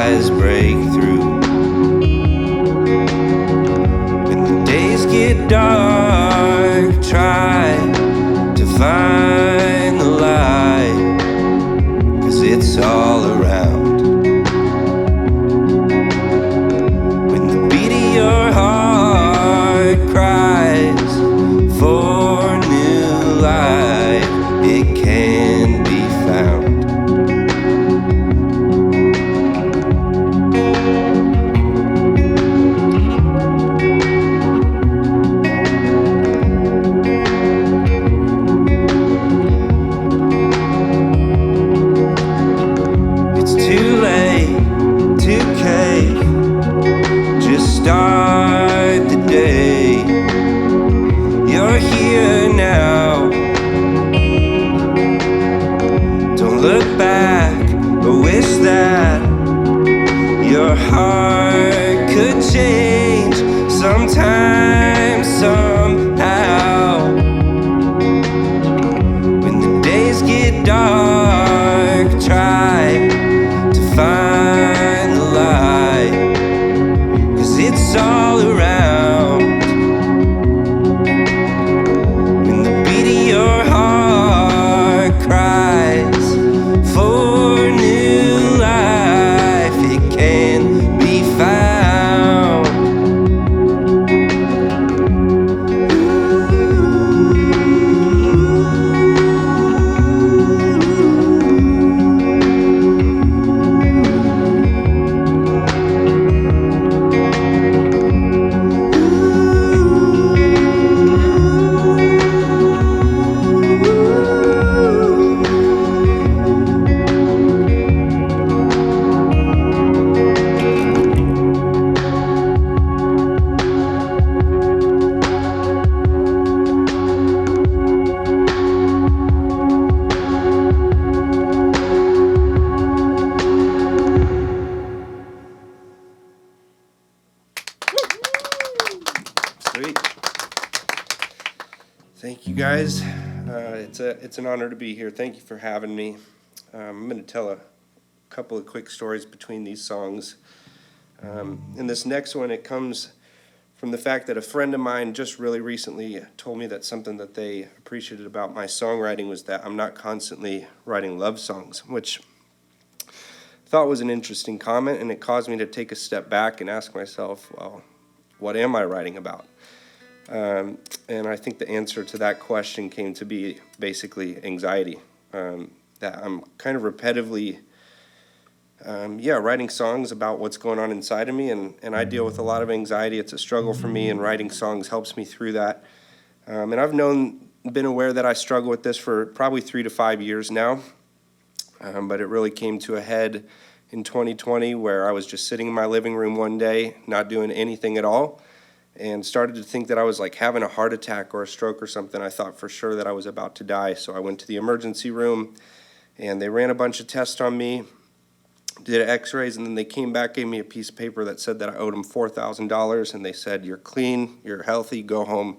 skies break through. When the days get dark, try to find the light, 'cause it's all around. When the beat of your heart cries for new life, it can be found. Start the day. You're here now. Don't look back or wish that your heart could change sometime, somehow. When the days get dark, try to find the light, 'cause it's all around. When the beat of your heart cries for new life, it can be found. Sweet. Thank you guys. It's an honor to be here. Thank you for having me. I'm going to tell a couple of quick stories between these songs. In this next one, it comes from the fact that a friend of mine just really recently told me that something that they appreciated about my songwriting was that I'm not constantly writing love songs, which I thought was an interesting comment, and it caused me to take a step back and ask myself, well, what am I writing about? And I think the answer to that question came to be basically anxiety. That I'm kind of repetitively, writing songs about what's going on inside of me, and I deal with a lot of anxiety. It's a struggle for me, and writing songs helps me through that. And I've been aware that I struggle with this for probably 3 to 5 years now, but it really came to a head in 2020 where I was just sitting in my living room one day, not doing anything at all, and started to think that I was like having a heart attack or a stroke or something. I thought for sure that I was about to die, so I went to the emergency room, and they ran a bunch of tests on me, did x-rays, and then they came back, gave me a piece of paper that said that I owed them $4,000, and they said, you're clean, you're healthy, go home.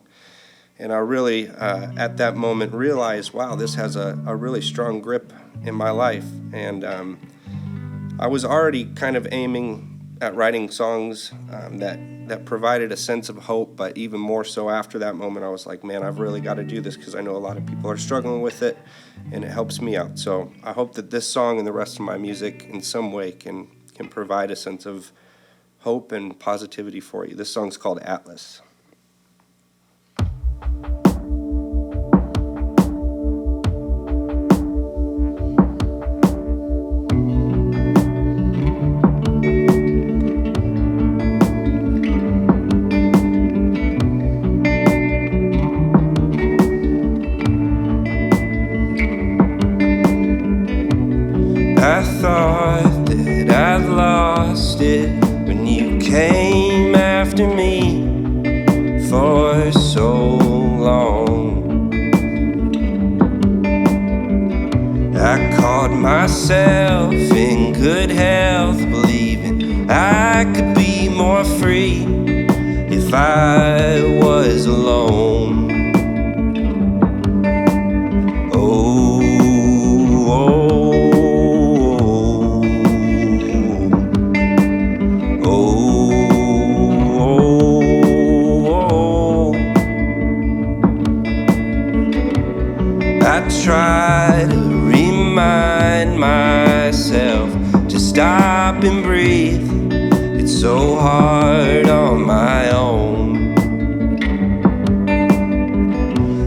And I really, at that moment, realized, wow, this has a really strong grip in my life. And I was already kind of aiming at writing songs that provided a sense of hope, but even more so after that moment, I was like, man, I've really got to do this because I know a lot of people are struggling with it, and it helps me out. So I hope that this song and the rest of my music in some way can provide a sense of hope and positivity for you. This song's called Atlas. I thought that I'd lost it when you came after me for so long. I caught myself in good health, believing I could be more free if I was alone. stop and breathe. It's so hard on my own.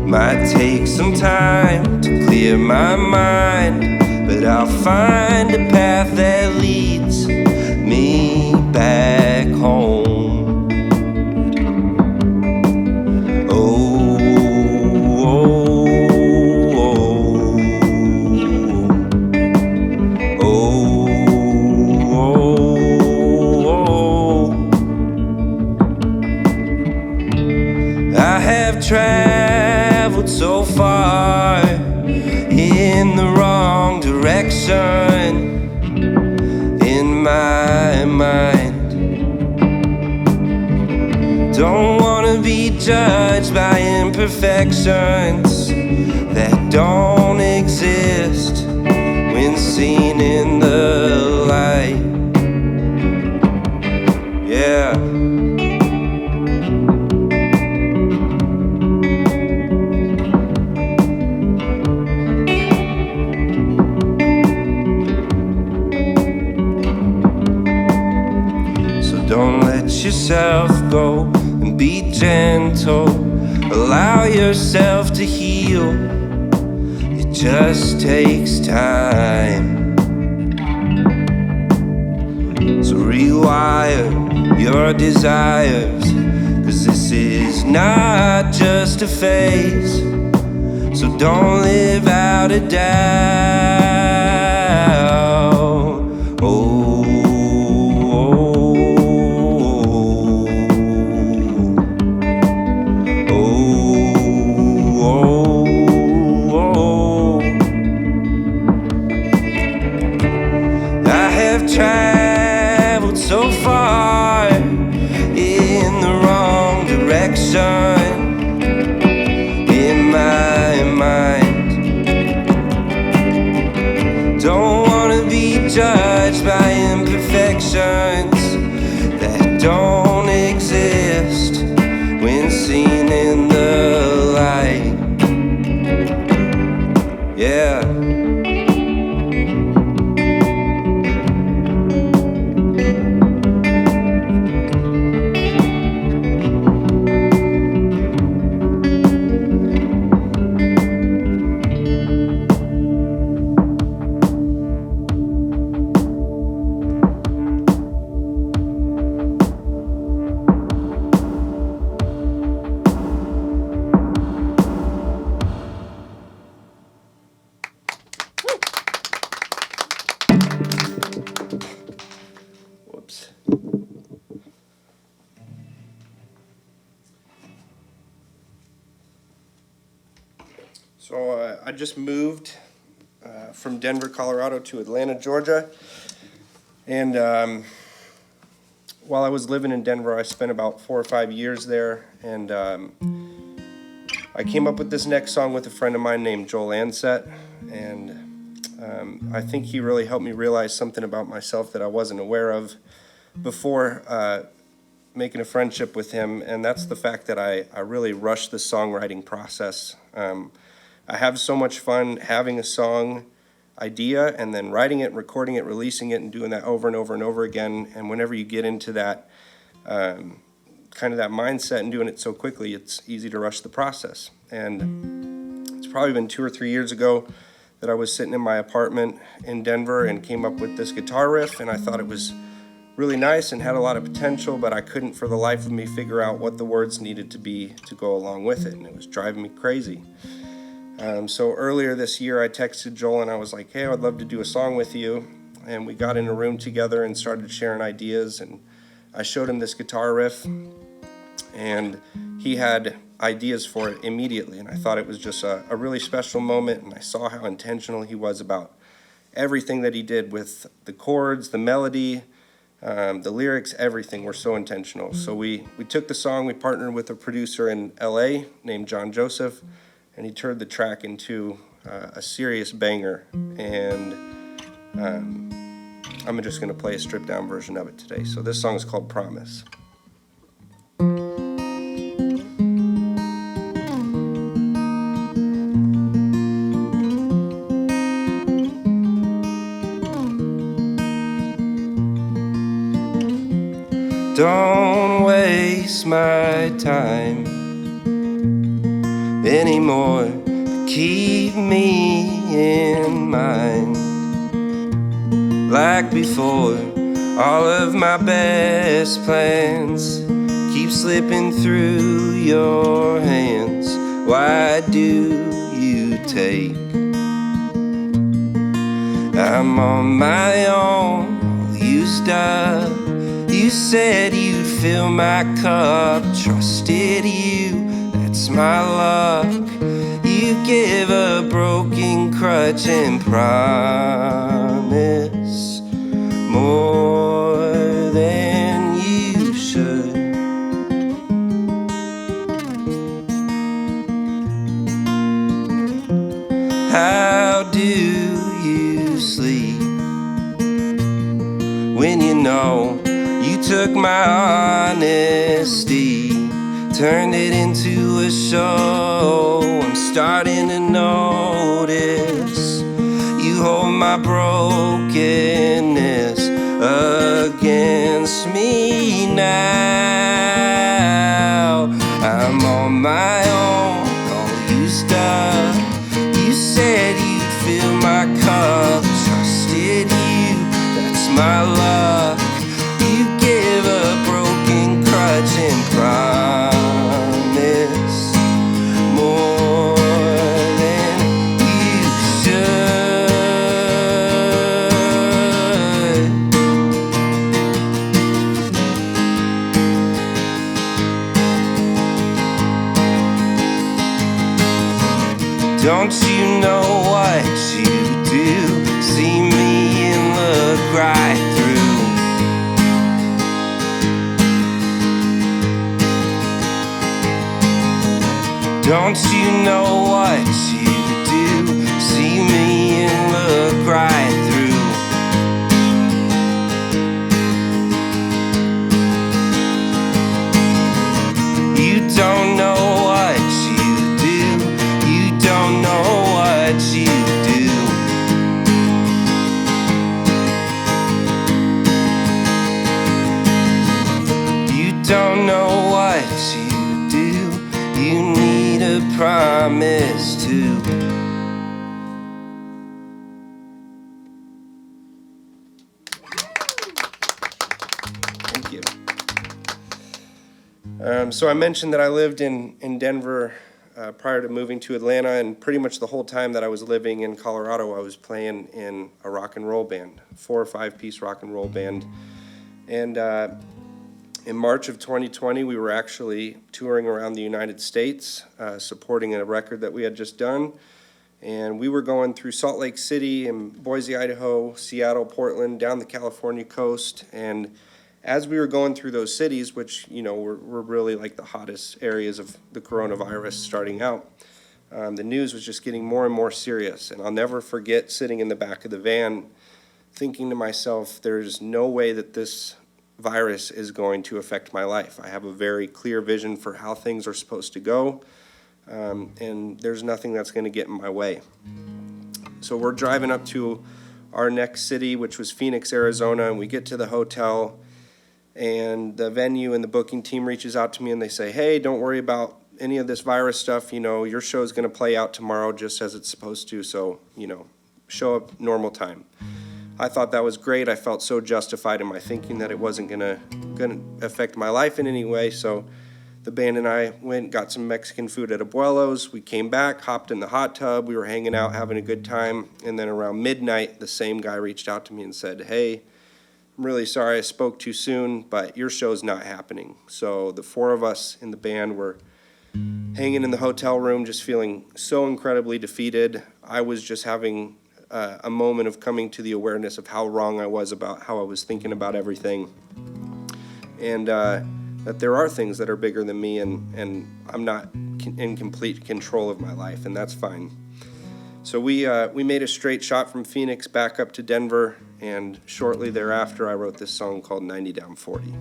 Might take some time to clear my mind, but I'll find a path that leads me back home. Oh, oh, oh, oh, oh, oh. I have traveled so far in the wrong direction in my mind. Don't wanna be judged by imperfections that don't exist when seen in the light. Yeah. Don't let yourself go and be gentle. Allow yourself to heal. It just takes time. So rewire your desires, 'cause this is not just a phase. So don't live out a doubt. Oh, traveled so far in the wrong direction in my mind. Don't wanna be judged by imperfections that don't exist when seen in the light. Yeah. Whoops. So I just moved from Denver, Colorado to Atlanta, Georgia. And while I was living in Denver, I spent about 4 or 5 years there. And I came up with this next song with a friend of mine named Joel Ansett. And I think he really helped me realize something about myself that I wasn't aware of before making a friendship with him, and that's the fact that I really rush the songwriting process. I have so much fun having a song idea and then writing it, recording it, releasing it, and doing that over and over and over again. And whenever you get into that kind of that mindset and doing it so quickly, it's easy to rush the process. And it's probably been 2 or 3 years ago that I was sitting in my apartment in Denver and came up with this guitar riff, and I thought it was really nice and had a lot of potential, but I couldn't for the life of me figure out what the words needed to be to go along with it, and it was driving me crazy. So earlier this year I texted Joel and I was like, hey, I would love to do a song with you, and we got in a room together and started sharing ideas, and I showed him this guitar riff, and he had ideas for it immediately, and I thought it was just a really special moment, and I saw how intentional he was about everything that he did with the chords, the melody, the lyrics, everything were so intentional. So we took the song, we partnered with a producer in LA named John Joseph, and he turned the track into a serious banger, and I'm just going to play a stripped down version of it today. So this song is called Promise. Don't waste my time anymore. Keep me in mind like before. All of my best plans keep slipping through your hands. Why do you take? I'm on my own, all used up. You said you'd fill my cup, trusted you, that's my luck. You give a broken crutch and promise more than you should. How do you sleep when you know you took my honesty, turned it into a show? I'm starting to notice you hold my brokenness against me now. I'm on my own, all used up. You said you'd fill my cup, trusted you, that's my luck. You give a broken crutch and promise more than you should. Don't you know what you do? See me and look right through. Don't you know what you do? See me and look right through. You don't know what you do. You don't know what you do. You don't know what you do. You need a promise too. Thank you. So I mentioned that I lived in Denver prior to moving to Atlanta, and pretty much the whole time that I was living in Colorado, I was playing in a rock and roll band, 4 or 5 piece rock and roll band. And in March of 2020, we were actually touring around the United States, supporting a record that we had just done. And we were going through Salt Lake City and Boise, Idaho, Seattle, Portland, down the California coast. And as we were going through those cities, which, you know, were really like the hottest areas of the coronavirus starting out, the news was just getting more and more serious. And I'll never forget sitting in the back of the van thinking to myself, there's no way that this virus is going to affect my life. I have a very clear vision for how things are supposed to go, and there's nothing that's going to get in my way. So we're driving up to our next city, which was Phoenix, Arizona, and we get to the hotel, and the venue and the booking team reaches out to me and they say, hey, don't worry about any of this virus stuff. You know, your show's going to play out tomorrow just as it's supposed to, so, you know, show up normal time. I thought that was great. I felt so justified in my thinking that it wasn't gonna affect my life in any way. So the band and I went, got some Mexican food at Abuelo's. We came back, hopped in the hot tub. We were hanging out, having a good time. And then around midnight, the same guy reached out to me and said, hey, I'm really sorry I spoke too soon, but your show's not happening. So the 4 of us in the band were hanging in the hotel room, just feeling so incredibly defeated. I was just having a moment of coming to the awareness of how wrong I was about how I was thinking about everything, and that there are things that are bigger than me, and I'm not in complete control of my life, and that's fine. So we made a straight shot from Phoenix back up to Denver, and shortly thereafter I wrote this song called 90 Down 40.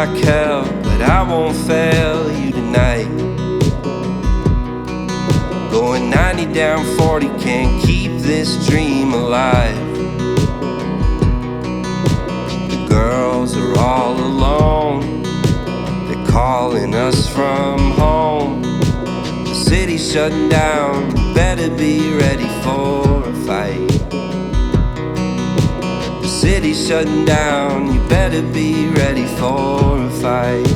like hell, but I won't fail you tonight. Going 90 down 40, can't keep this dream alive. The girls are all alone, they're calling us from home. The city's shutting down, you better be ready for a fight. The city's shutting down, you better be ready for a fight.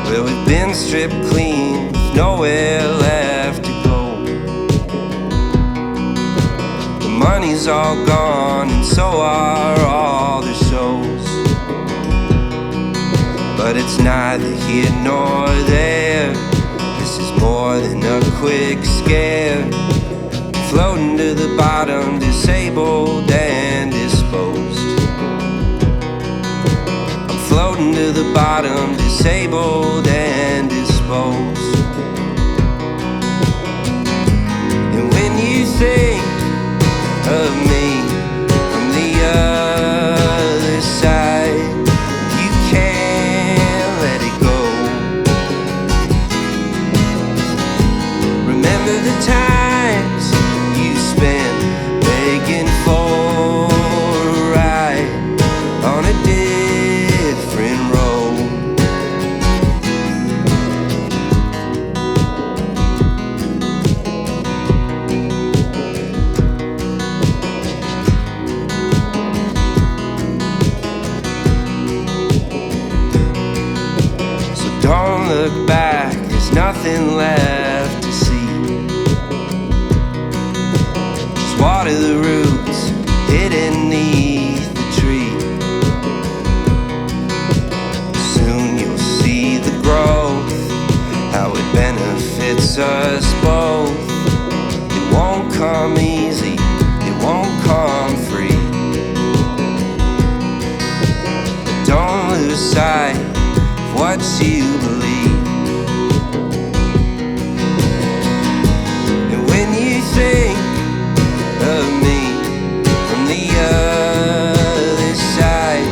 Well, we've been stripped clean, with nowhere left to go. The money's all gone, and so are all the shows. But it's neither here nor there, this is more than a quick scare. Floating to the bottom, disabled and disposed. Floating to the bottom, disabled and disposed. And when you think of me from the other side, you can't let it go. Remember the times you spent begging for a ride on a different road. So don't look back, there's nothing left to see. Just water the roots hidden beneath the tree. Soon you'll see the growth, how it benefits us both. It won't come easy, it won't come free. But don't lose sight of what you believe. And when you think of me from the other side,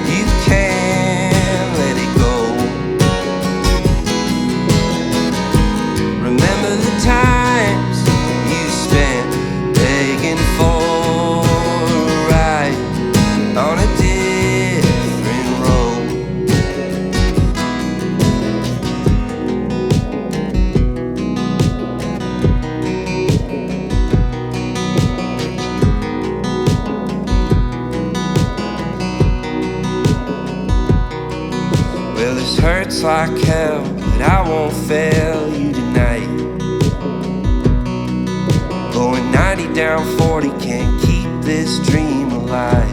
you can't let it go. Remember the times you spent begging for a ride on a different road. Well, this hurts like hell, but I won't fail you tonight. Going 90 down 40, can't keep this dream alive.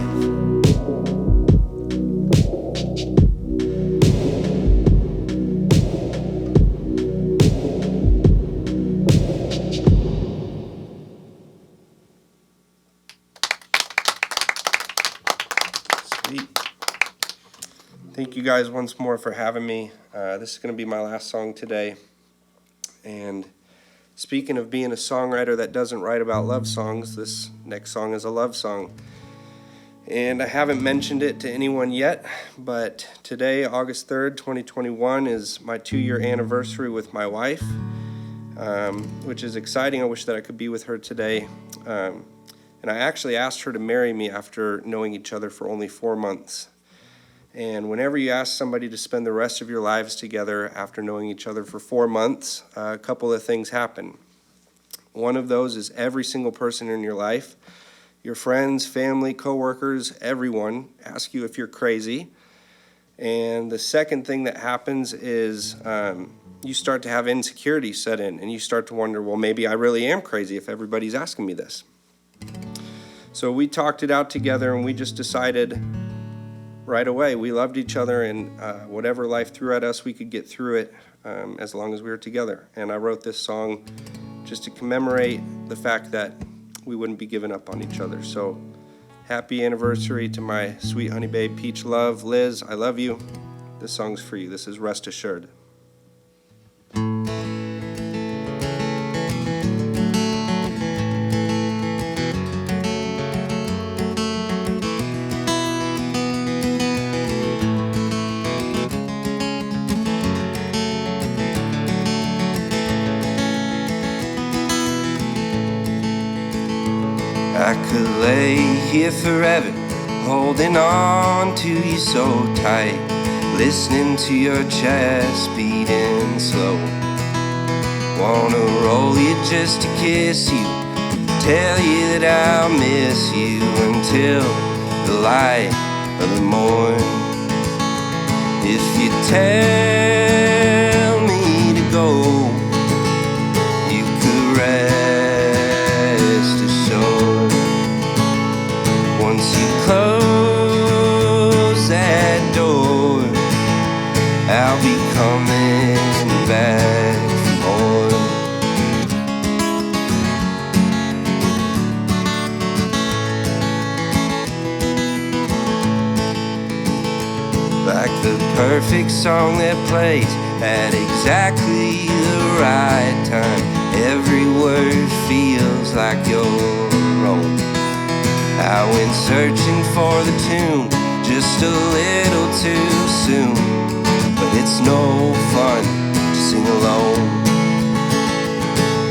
Sweet. Thank you guys once more for having me. This is going to be my last song today. And speaking of being a songwriter that doesn't write about love songs, this next song is a love song. And I haven't mentioned it to anyone yet, but today, August 3rd, 2021, is my 2-year anniversary with my wife, which is exciting. I wish that I could be with her today. And I actually asked her to marry me after knowing each other for only 4 months. And whenever you ask somebody to spend the rest of your lives together after knowing each other for 4 months, a couple of things happen. One of those is every single person in your life, your friends, family, coworkers, everyone, ask you if you're crazy. And the second thing that happens is you start to have insecurity set in, and you start to wonder, well, maybe I really am crazy if everybody's asking me this. So we talked it out together, and we just decided right away we loved each other, and whatever life threw at us, we could get through it as long as we were together. And I wrote this song just to commemorate the fact that we wouldn't be giving up on each other. So happy anniversary to my sweet honey babe, Peach Love. Liz, I love you. This song's for you. This is Rest Assured. could lay here forever, holding on to you so tight, listening to your chest beating slow. Wanna roll you just to kiss you, tell you that I'll miss you until the light of the morn. If you tell me to go, you could rest assured. Once you close that door, I'll be coming back for more. Like the perfect song that plays at exactly the right time. Every word feels like your own. I went searching for the tune just a little too soon, but it's no fun to sing alone.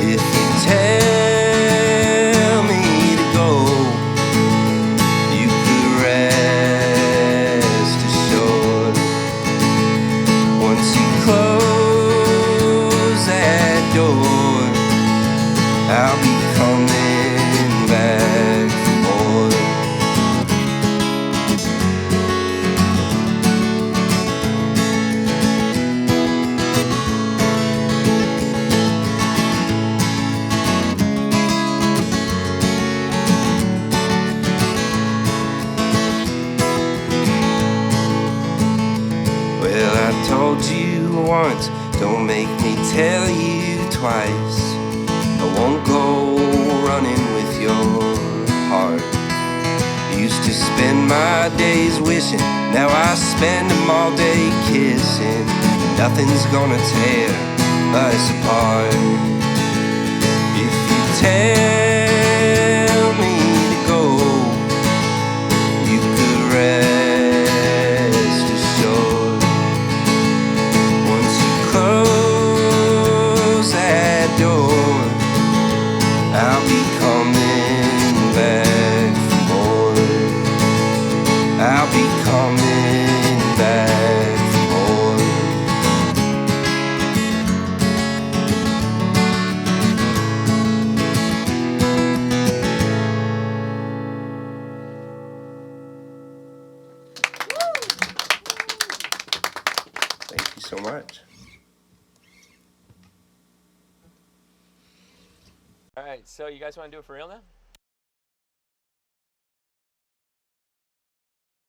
If you tell me to go, you could rest assured. Once you close that door, I'll be coming back for more. Well, I told you once, don't make me tell you twice. I won't go running with your heart. Used to spend my days wishing, now I spend them all day kissing. Nothing's gonna tear us apart. If you tell me to go, you could rest assured. Once you close that door, I'll be coming back for more. I'll be coming back for more. Thank you so much. All right, so you guys want to do it for real now?